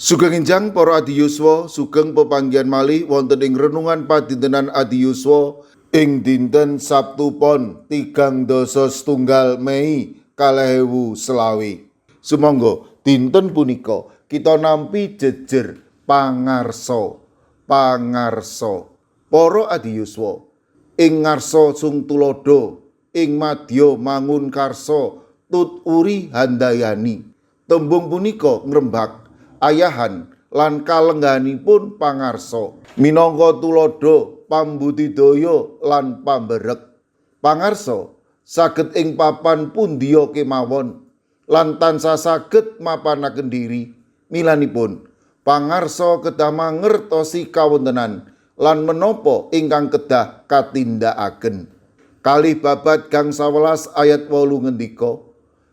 Sugeng enjang para adiyuswa, sugeng pepanggihan malih wonten ing renungan padintenan adiyuswa ing dinten Sabtu Pon 3 Mei 2025. Sumangga dinten punika kita nampi jejer pangarsa. Para adiyuswa, ing ngarsa sung tulodo, ing madya mangun karsa, tut uri handayani. Tembung punika ngrembak ayahan lan kalengganipun pangarsa minangka tulodo pambudidaya lan pamberek. Pangarsa saged ing papan pundhiya kemawon lan tansah saged mapanaken diri. Milanipun pangarsa kedah mangertosi kawontenan lan menapa ingkang kedah katindakaken. Kalih Babad gang 11 ayat 8 ngendika,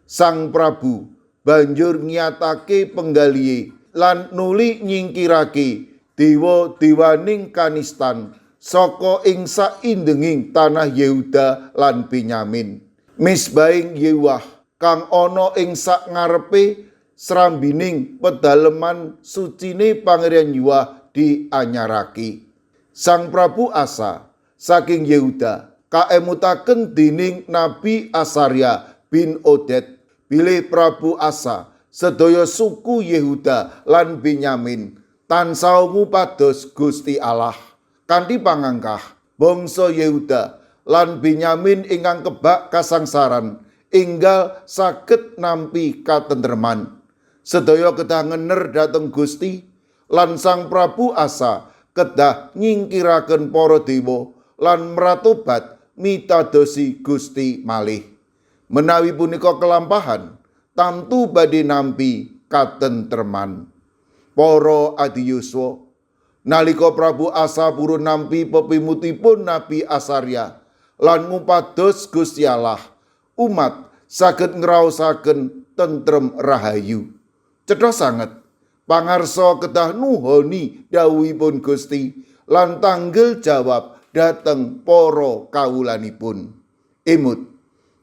Sang Prabu banjur nyatake penggalihe lan nuli nyingkirake dewa-dewaning kanistan saka ing saindenging tanah Yehuda lan Benyamin. Misbahing Yewah kang ana ing sak ngarepe srambining pedaleman sucine Pangeran Yewah dianyarake. Sang Prabu Asa saking Yehuda kaemutaken dening Nabi Asarya bin Oded bilih Prabu Asa sedaya suku Yehuda lan Benyamin tansah ngupados Gusti Allah. Kanthi pangangkah bangsa Yehuda lan Benyamin ingkang kebak kasangsaran enggal saged nampi katentreman. Sedaya kedah ngener dhateng Gusti lan Sang Prabu Asa kedah nyingkiraken para dewa lan mratobat mitadosi Gusti malih. Menawi punika kelampahan, tamtu badhe nampi katentreman. Para adiyuswa, nalika Prabu Asa purun nampi pepimutipun Nabi Asarya lan ngupados Gusti Allah, umat saged ngraosaken tentrem rahayu. Cetha sanget pangarsa kedah nuhoni dawuhipun Gusti lan tanggel jawab dhateng para kawulanipun. Emut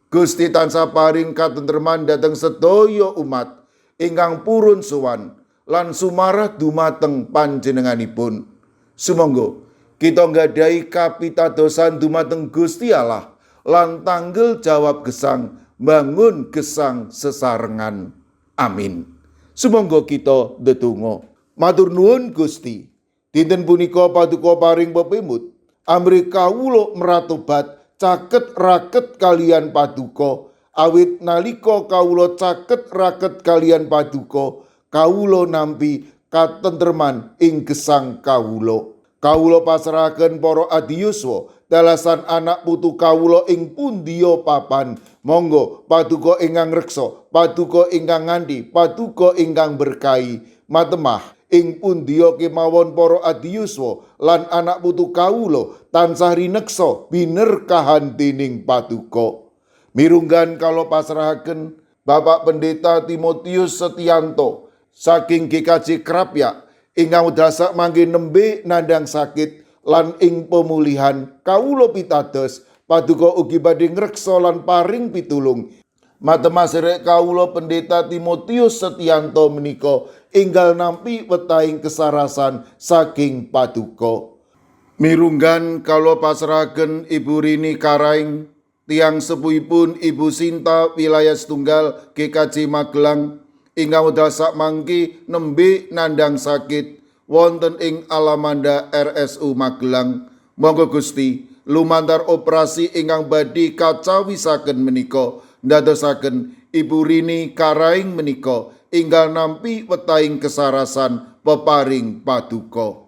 Gusti tansah paring katentreman dhateng sedaya umat ingkang purun sowan lan sumarah dumateng panjenenganipun. Sumangga kita nggadahi kapitadosan dumateng Gusti Allah lan tanggel jawab gesang bangun gesang sesarengan. Amin. Sumangga kita ndedonga. Matur nuwun Gusti, dinten punika paduka paring pepimut amrih kawula mratobat caket raket kalian paduka, awit nalika kawula caket raket kalian paduka, kawula nampi katentreman ing gesang kawula. Kawula pasrahaken para adiyuswa dalasan anak putu kawula ing pundhiya papan. Monggo paduka ingkang reksa, paduka ingkang ngandhi, paduka ingkang berkahi matemah ing pundhiya kemawon para adiyuswa lan anak putu kawula tansah rineksa binerkahan dening paduka. Mirunggan kala pasrahaken Bapak Pendeta Timotius Setianto saking GKJ Krapyak ingkang dasak mangke nembe nandhang sakit lan ing pemulihan kawula pitados paduka ugi badhe ngreksa lan paring pitulung. Matemas sedherek kawula Pendeta Timotius Setianto menika enggal nampi wetahing kesarasan saking paduka. Mirunggan kala pasrahaken Ibu Rini Karaing tiang sepuhipun Ibu Sinta wilayah setunggal GKJ Magelang ingkang dasak mangke nembe nandhang sakit wonten ing Alamanda RSU Magelang. Monggo Gusti lumantar operasi ingkang badhe kacawisaken menika ndadosaken Ibu Rini Karaing menika enggal nampi wetahing kesarasan peparing paduka.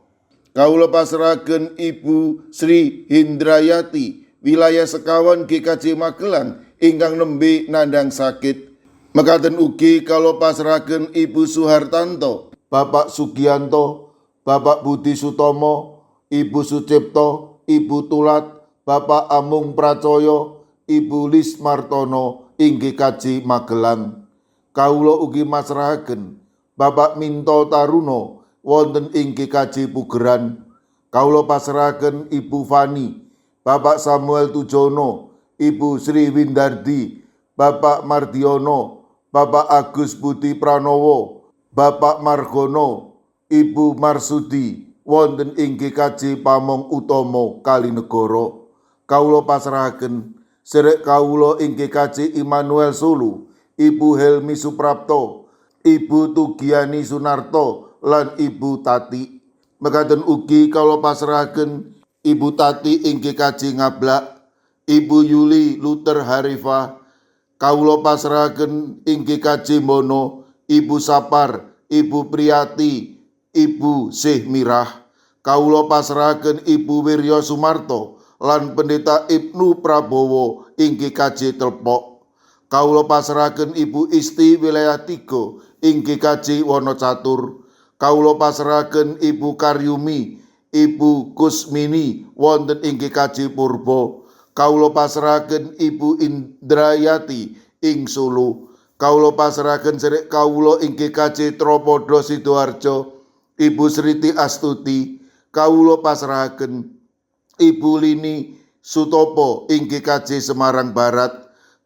Kawula pasrahaken Ibu Sri Hindrayati wilayah sekawan GKJ Magelang ingkang nembe nandhang sakit. Mekaten ugi kawula pasrahaken Ibu Suhartanto, Bapak Sugianto, Bapak Budi Sutomo, Ibu Sucipto, Ibu Tulat, Bapak Amung Pracoyo, Ibu Lis Martono ing GKJ Magelang. Kawula ugi masrahaken Bapak Minto Taruno wonten ing GKJ Pugeran. Kawula pasrahaken Ibu Fani, Bapak Samuel Tujono, Ibu Sri Windardi, Bapak Mardiono, Bapak Agus Budi Pranowo, Bapak Margono, Ibu Marsudi wonten ing GKJ Pamong Utomo Kalinegoro. Kawula pasrahaken sedherek kawula ing GKJ Immanuel Sulu, Ibu Helmi Suprapto, Ibu Tugiani Sunarto lan Ibu Tati. Mekaten ugi kawula pasrahaken Ibu Tati ing GKJ Ngablak, Ibu Yuli Luther Harifa. Kawula pasrahaken ing GKJ Mono, Ibu Sapar, Ibu Priyati, Ibu Syekh Mirah. Kawula pasrahaken Ibu Wiryo Sumarto lan Pendeta Ibnu Prabowo ing GKJ Telpok. Kawula pasrahaken Ibu Isti Wilayah 3 ing GKJ Wonocatur. Kawula pasrahaken Ibu Karyumi, Ibu Kusmini wonten ing GKJ Purbo. Kawula pasrahaken Ibu Indrayati ing Solo. Kawula pasrahaken sedherek kawula ing GKJ Tropodo Sidoarjo, Ibu Sriti Astuti. Kawula pasrahaken Ibu Lini Sutopo ing GKJ Semarang Barat.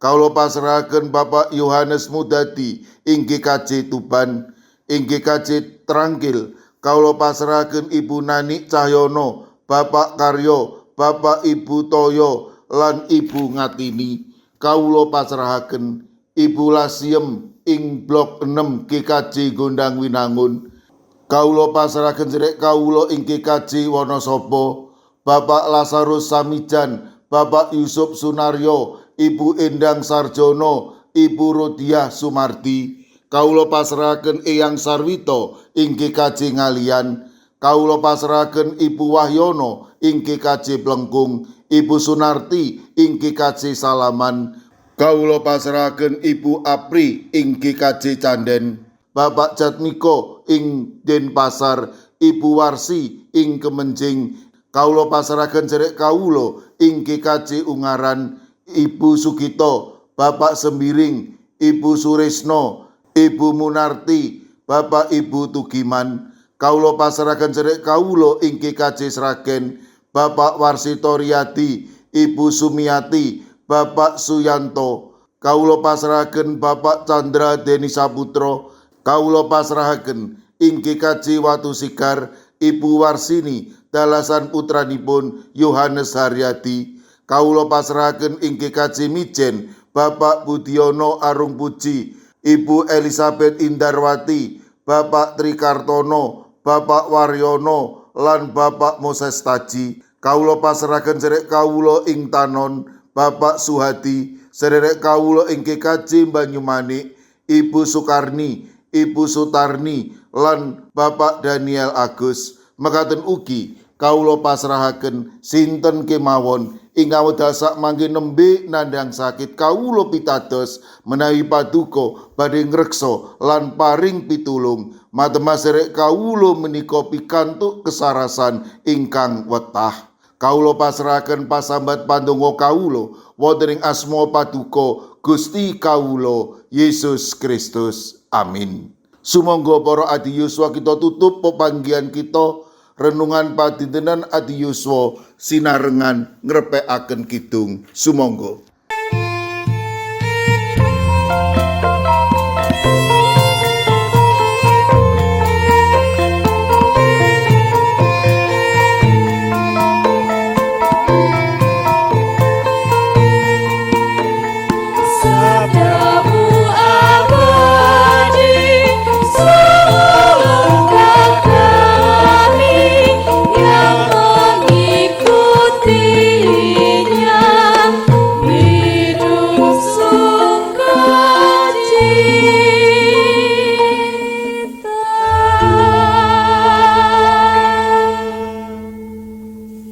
Kawula pasrahaken Bapak Yohanes Mudadi ing GKJ Tuban. Ing GKJ Trangkil kawula pasrahaken Ibu Nani Cahyono, Bapak Karyo, Bapak Ibu Toyo lan Ibu Ngatini. Kawula pasrahaken Ibu Lasiem ing Blok 6 GKJ Gondang Winangun. Kawula pasrahaken sedherek kawula ing GKJ Wonosobo, Bapak Lazarus Samijan, Bapak Yusuf Sunaryo, Ibu Endang Sarjono, Ibu Rodiah Sumardi. Kawula pasrahaken Eyang Sarwito ing GKJ Ngalian. Kawula pasrahaken Ibu Wahyono ing GKJ Plengkung, Ibu Sunarti ing GKJ Salaman. Kawula pasrahaken Ibu Apri ing GKJ Canden, Bapak Jatmiko ing Denpasar, Ibu Warsi ing Kemenjing. Kawula pasrahaken sedherek kawula ing GKJ Ungaran, Ibu Sugito, Bapak Sembiring, Ibu Suresno, Ibu Munarti, Bapak Ibu Tugiman. Kawula pasrahaken sedherek kawula ing GKJ Sragen, Bapak Warsito Riyadi, Ibu Sumiati, Bapak Suyanto. Kawula pasrahaken Bapak Chandra Deni Saputro. Kawula pasrahaken ing GKJ Watu Sigar, Ibu Warsini dalasan putranipun Yohanes Haryadi. Kawula pasrahaken ing GKJ Mijen, Bapak Budiono Arung Puji, Ibu Elizabeth Indarwati, Bapak Trikartono, Bapak Waryono lan Bapak Moses Taji. Kawula pasrahaken sedherek kawula ing Tanon, Bapak Suhadi. Sedherek kawula ing GKJ Banyumanik, Ibu Sukarni, Ibu Sutarni lan Bapak Daniel Agus. Mekaten ugi kawula pasrahaken sinten kemawon ingkang wedhasak mangke nembe nandhang sakit, kawula pitados menawi paduka badhe ngreksa lan paring pitulung. Matemas sedherek kawula menika pikantuk kesarasan ingkang wetah. Kawula pasrahaken pasambat pandonga kawula wonten ing asma paduka Gusti kawula Yesus Kristus. Amin. Sumangga para adiyuswa kita tutup pepanggihan kita renungan padintenan adiyuswa sinarengan ngrepekaken kidung. Sumangga.